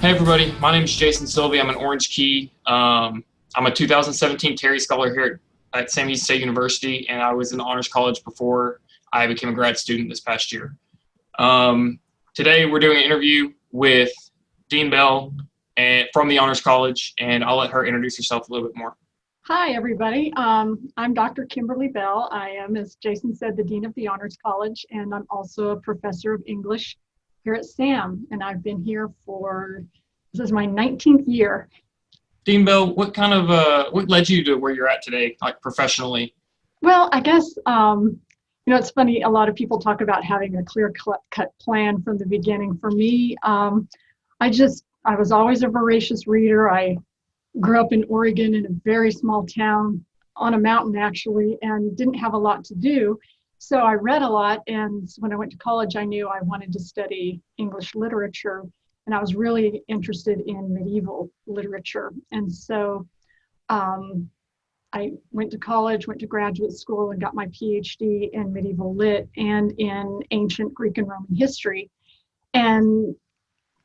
Hey everybody, my name is Jason Sylvie. I'm an Orange Key. I'm a 2017 Terry Scholar here at Sam Houston State University, and I was in the Honors College before I became a grad student this past year. Today we're doing an interview with Dean Bell from the Honors College, and I'll let her introduce herself a little bit more. Hi, everybody. I'm Dr. Kimberly Bell. I am, as Jason said, the Dean of the Honors College, and I'm also a professor of English here at SAM, and I've been here this is my 19th year. Dean Bell, what led you to where you're at today, like professionally? Well, I guess, it's funny, a lot of people talk about having a clear-cut plan from the beginning. For me, I was always a voracious reader. I grew up in Oregon in a very small town on a mountain, actually, and didn't have a lot to do. So I read a lot, and when I went to college, I knew I wanted to study English literature, and I was really interested in medieval literature. And so I went to college, went to graduate school, and got my PhD in medieval lit and in ancient Greek and Roman history. And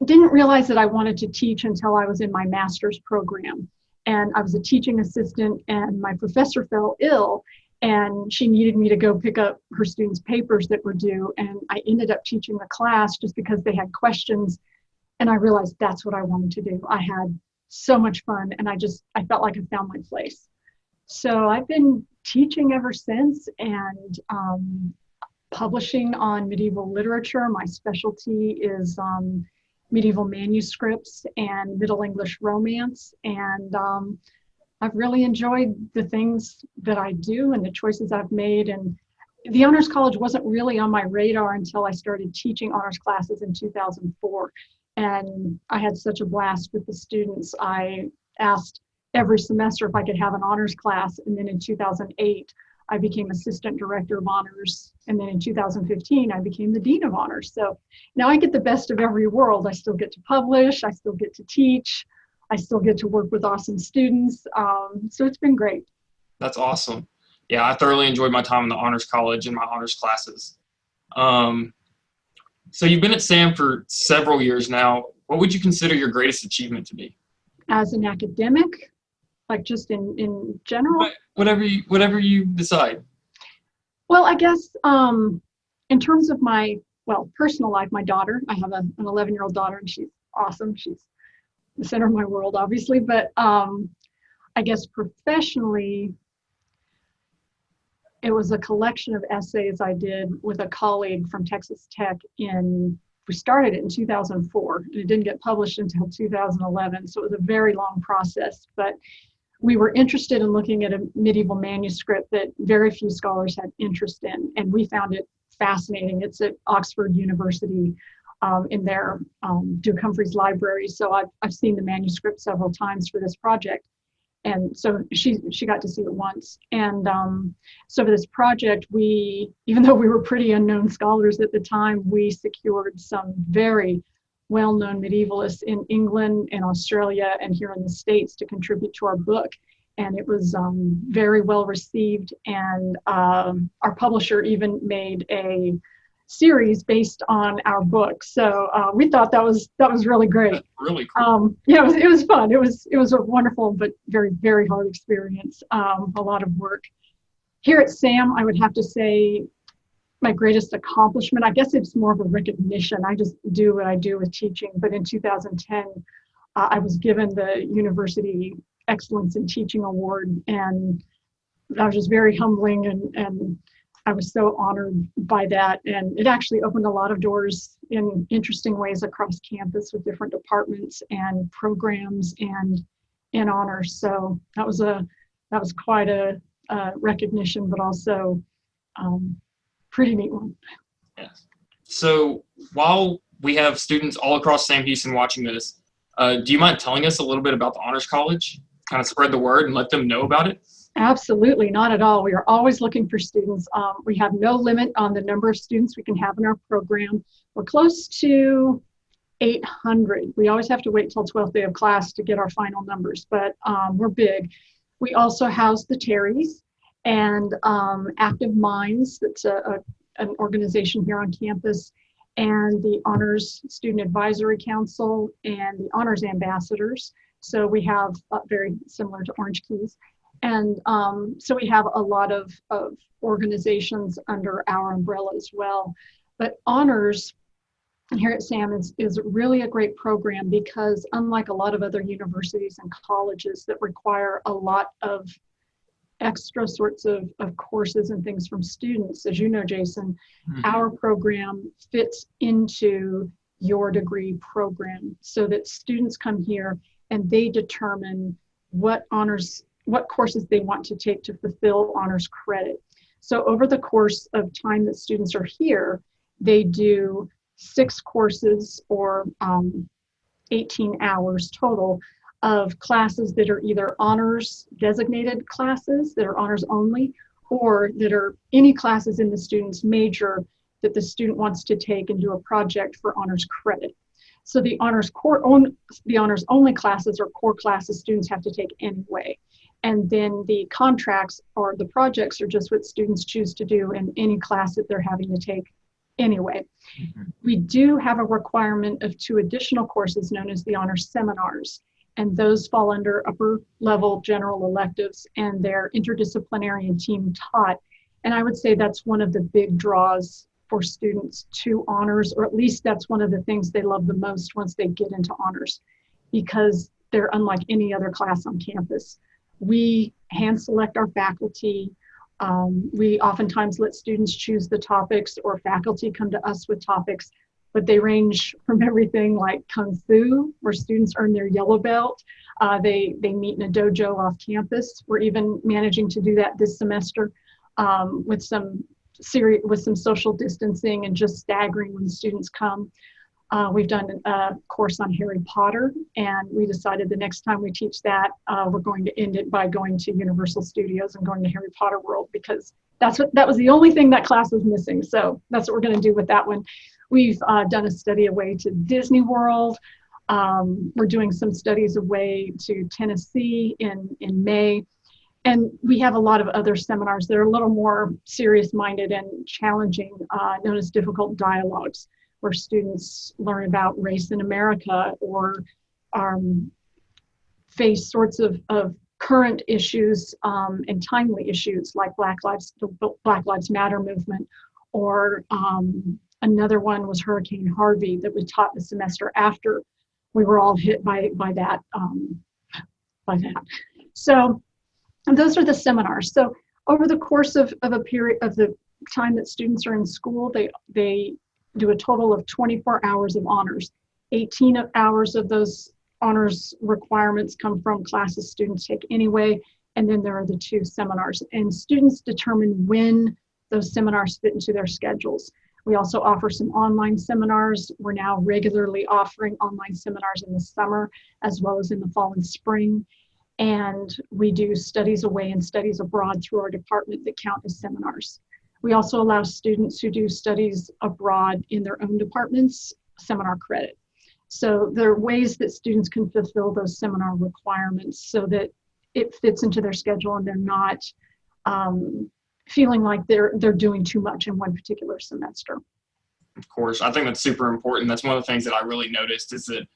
didn't realize that I wanted to teach until I was in my master's program. And I was a teaching assistant, and my professor fell ill, and she needed me to go pick up her students' papers that were due. And I ended up teaching the class just because they had questions. And I realized that's what I wanted to do. I had so much fun, and I felt like I found my place. So I've been teaching ever since, and publishing on medieval literature. My specialty is medieval manuscripts and Middle English romance. And I've really enjoyed the things that I do and the choices I've made. And the Honors College wasn't really on my radar until I started teaching honors classes in 2004. And I had such a blast with the students. I asked every semester if I could have an honors class. And then in 2008, I became assistant director of honors. And then in 2015, I became the dean of honors. So now I get the best of every world. I still get to publish, I still get to teach, I still get to work with awesome students. So it's been great. That's awesome. Yeah, I thoroughly enjoyed my time in the Honors College and my honors classes. So you've been at SAM for several years now. What would you consider your greatest achievement to be? As an academic, like just in general? Whatever you decide. Well, I guess in terms of my personal life, my daughter, I have an 11-year-old daughter, and she's awesome. She's the center of my world, obviously. But I guess professionally, it was a collection of essays I did with a colleague from Texas Tech we started it in 2004, and it didn't get published until 2011. So it was a very long process, but we were interested in looking at a medieval manuscript that very few scholars had interest in, and we found it fascinating. It's at Oxford University in their Duke Humphreys library. So I've seen the manuscript several times for this project. And so she got to see it once. And so for this project, even though we were pretty unknown scholars at the time, we secured some very well-known medievalists in England and Australia and here in the States to contribute to our book. And it was very well received. And our publisher even made a series based on our book. So we thought that was really great. That's really cool. It was fun. It was a wonderful but very, very hard experience. A lot of work. Here at SAM, I would have to say my greatest accomplishment, I guess it's more of a recognition. I just do what I do with teaching. But in 2010, I was given the University Excellence in Teaching Award, and that was just very humbling, and I was so honored by that. And it actually opened a lot of doors in interesting ways across campus with different departments and programs and honors. So that was quite a recognition, but also pretty neat one. Yes. So while we have students all across Sam Houston watching this, do you mind telling us a little bit about the Honors College? Kind of spread the word and let them know about it? Absolutely, not at all. We are always looking for students. We have no limit on the number of students we can have in our program. We're close to 800. We always have to wait till 12th day of class to get our final numbers, but we're big. We also house the Terrys and Active Minds. That's an organization here on campus. and the Honors Student Advisory Council and the Honors Ambassadors. So we have very similar to Orange Keys. And so we have a lot of organizations under our umbrella as well. But Honors here at SAM is really a great program because unlike a lot of other universities and colleges that require a lot of extra sorts of courses and things from students, as you know, Jason, our program fits into your degree program so that students come here and they determine what courses they want to take to fulfill honors credit. So over the course of time that students are here, they do 6 courses or 18 hours total of classes that are either honors designated classes that are honors only, or that are any classes in the student's major that the student wants to take and do a project for honors credit. So the honors only classes or core classes students have to take anyway. And then the contracts or the projects are just what students choose to do in any class that they're having to take anyway. We do have a requirement of 2 additional courses known as the honors seminars. And those fall under upper level general electives, and they're interdisciplinary and team taught. And I would say that's one of the big draws for students to honors, or at least that's one of the things they love the most once they get into honors, because they're unlike any other class on campus. We hand select our faculty. We oftentimes let students choose the topics, or faculty come to us with topics, but they range from everything like Kung Fu, where students earn their yellow belt. They meet in a dojo off campus. We're even managing to do that this semester with some social distancing and just staggering when students come. We've done a course on Harry Potter, and we decided the next time we teach that, we're going to end it by going to Universal Studios and going to Harry Potter World, because that was the only thing that class was missing. So that's what we're going to do with that one. We've done a study away to Disney World. We're doing some studies away to Tennessee in May. And we have a lot of other seminars that are a little more serious-minded and challenging, known as difficult dialogues, where students learn about race in America or face sorts of current issues and timely issues like the Black Lives Matter movement, or another one was Hurricane Harvey that we taught the semester after we were all hit by that. So those are the seminars. So over the course of a period of the time that students are in school, they do a total of 24 hours of honors. 18 hours of those honors requirements come from classes students take anyway, and then there are the 2 seminars. And students determine when those seminars fit into their schedules. We also offer some online seminars. We're now regularly offering online seminars in the summer as well as in the fall and spring. And we do studies away and studies abroad through our department that count as seminars. We also allow students who do studies abroad in their own departments seminar credit. So there are ways that students can fulfill those seminar requirements so that it fits into their schedule and they're not feeling like they're doing too much in one particular semester. Of course, I think that's super important. That's one of the things that I really noticed is that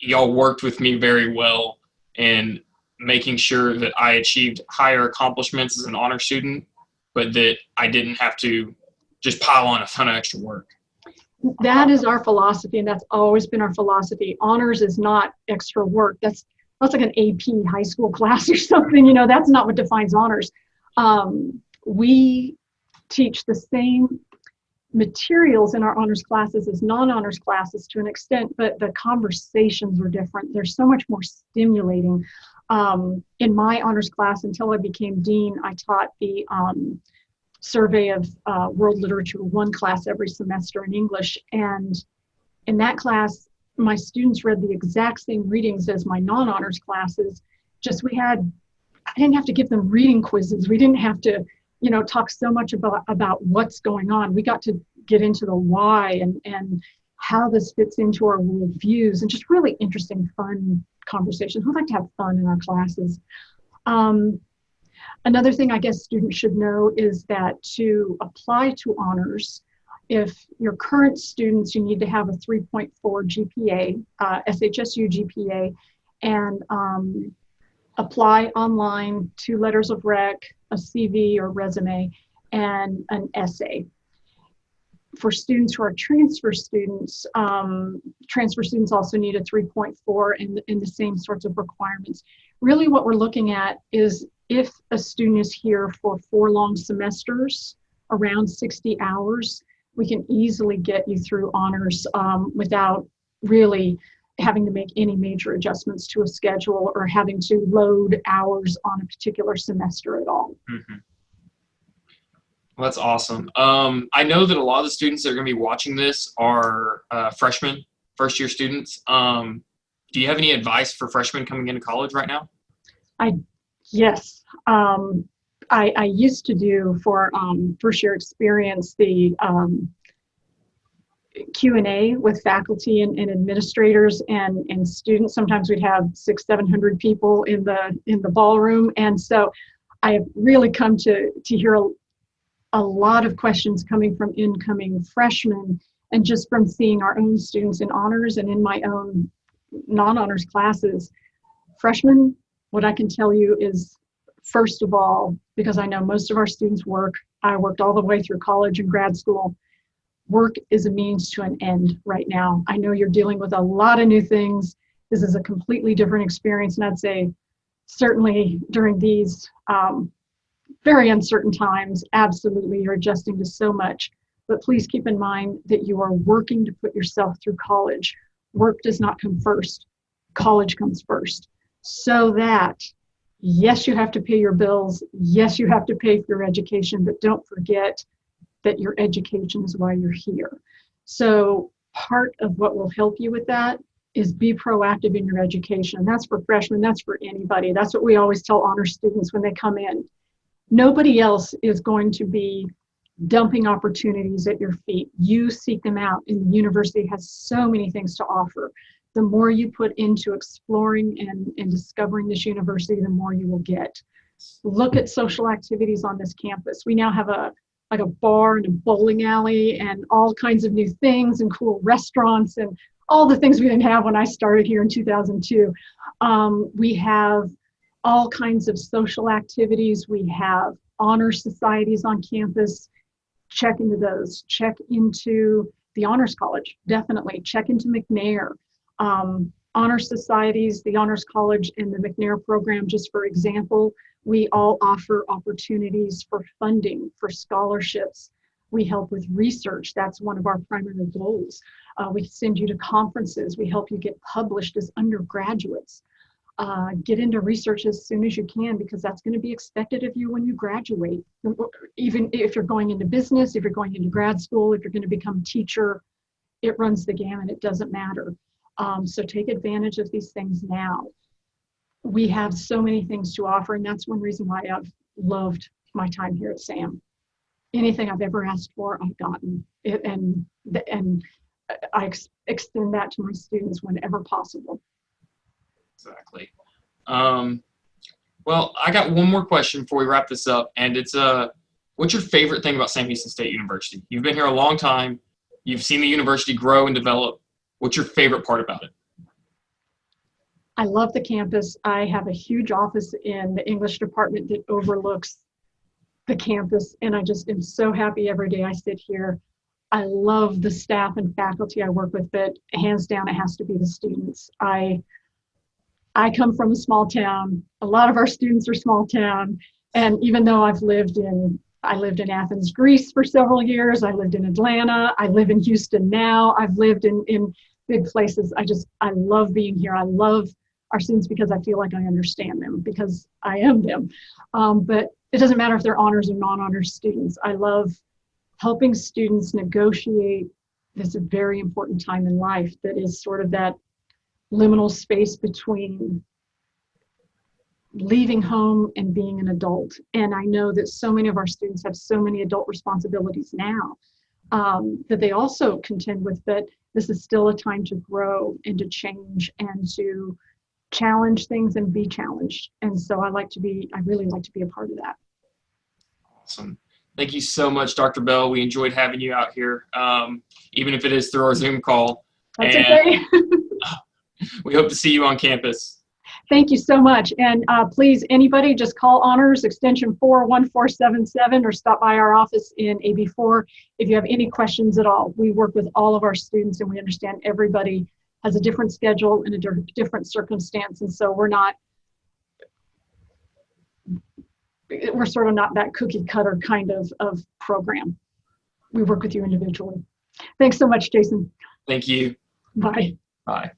y'all worked with me very well in making sure that I achieved higher accomplishments as an honor student, but that I didn't have to just pile on a ton of extra work. That is our philosophy, and that's always been our philosophy. Honors is not extra work. That's like an AP high school class or something. You know, that's not what defines honors. We teach the same materials in our honors classes as non-honors classes to an extent, but the conversations are different. They're so much more stimulating. In my honors class, until I became dean, I taught the Survey of World Literature 1 class every semester in English. And in that class, my students read the exact same readings as my non-honors classes, just I didn't have to give them reading quizzes. We didn't have to, talk so much about what's going on. We got to get into the why and how this fits into our worldviews, and just really interesting, fun conversations. We like to have fun in our classes. Another thing I guess students should know is that to apply to honors, if you're current students, you need to have a 3.4 GPA, SHSU GPA, and apply online, 2 letters of rec, a CV or resume, and an essay. For students who are transfer students also need a 3.4 and the same sorts of requirements. Really what we're looking at is if a student is here for 4 long semesters, around 60 hours, we can easily get you through honors without really having to make any major adjustments to a schedule or having to load hours on a particular semester at all. Mm-hmm. Well, that's awesome. I know that a lot of the students that are going to be watching this are freshmen, first-year students. Do you have any advice for freshmen coming into college right now? Yes. I used to do for first-year experience the Q&A with faculty and administrators and students. Sometimes we'd have 600-700 people in the ballroom, and so I have really come to hear a lot of questions coming from incoming freshmen, and just from seeing our own students in honors and in my own non-honors classes. Freshmen, what I can tell you is, first of all, because I know most of our students work, I worked all the way through college and grad school, work is a means to an end right now. I know you're dealing with a lot of new things. This is a completely different experience, and I'd say certainly during these very uncertain times, absolutely, you're adjusting to so much. But please keep in mind that you are working to put yourself through college. Work does not come first. College comes first. So that, yes, you have to pay your bills. Yes, you have to pay for your education, but don't forget that your education is why you're here. So part of what will help you with that is be proactive in your education. And that's for freshmen, that's for anybody. That's what we always tell honor students when they come in. Nobody else is going to be dumping opportunities at your feet. You seek them out, and the university has so many things to offer. The more you put into exploring and discovering this university, the more you will get. Look at social activities on this campus. We now have a bar and a bowling alley and all kinds of new things and cool restaurants and all the things we didn't have when I started here in 2002. We have all kinds of social activities. We have honor societies on campus. Check into those. Check into the Honors College, definitely. Check into McNair. Honor societies, the Honors College, and the McNair program, just for example, we all offer opportunities for funding, for scholarships. We help with research. That's one of our primary goals. We send you to conferences. We help you get published as undergraduates. Get into research as soon as you can, because that's going to be expected of you when you graduate. Even if you're going into business, if you're going into grad school, if you're going to become a teacher, it runs the gamut. It doesn't matter. So take advantage of these things now. We have so many things to offer, and that's one reason why I've loved my time here at SAM. Anything I've ever asked for, I've gotten it, and I extend that to my students whenever possible. Exactly. Well, I got one more question before we wrap this up, and it's what's your favorite thing about Sam Houston State University? You've been here a long time. You've seen the university grow and develop. What's your favorite part about it? I love the campus. I have a huge office in the English department that overlooks the campus, and I just am so happy every day I sit here. I love the staff and faculty I work with, but hands down, it has to be the students. I come from a small town. A lot of our students are small town, and even though I lived in Athens, Greece for several years. I lived in Atlanta. I live in Houston now. I've lived in big places. I love being here. I love our students because I feel like I understand them, because I am them. But it doesn't matter if they're honors or non-honors students. I love helping students negotiate this very important time in life that is sort of that liminal space between leaving home and being an adult. And I know that so many of our students have so many adult responsibilities now that they also contend with, but this is still a time to grow and to change and to challenge things and be challenged. And so I really like to be a part of that. Awesome. Thank you so much, Dr. Bell. We enjoyed having you out here, even if it is through our Zoom call. That's and okay. We hope to see you on campus. Thank you so much. And please, anybody, just call Honors extension 41477 or stop by our office in AB4 if you have any questions at all. We work with all of our students and we understand everybody has a different schedule and a different circumstance. And so we're sort of not that cookie cutter kind of program. We work with you individually. Thanks so much, Jason. Thank you. Bye. Bye.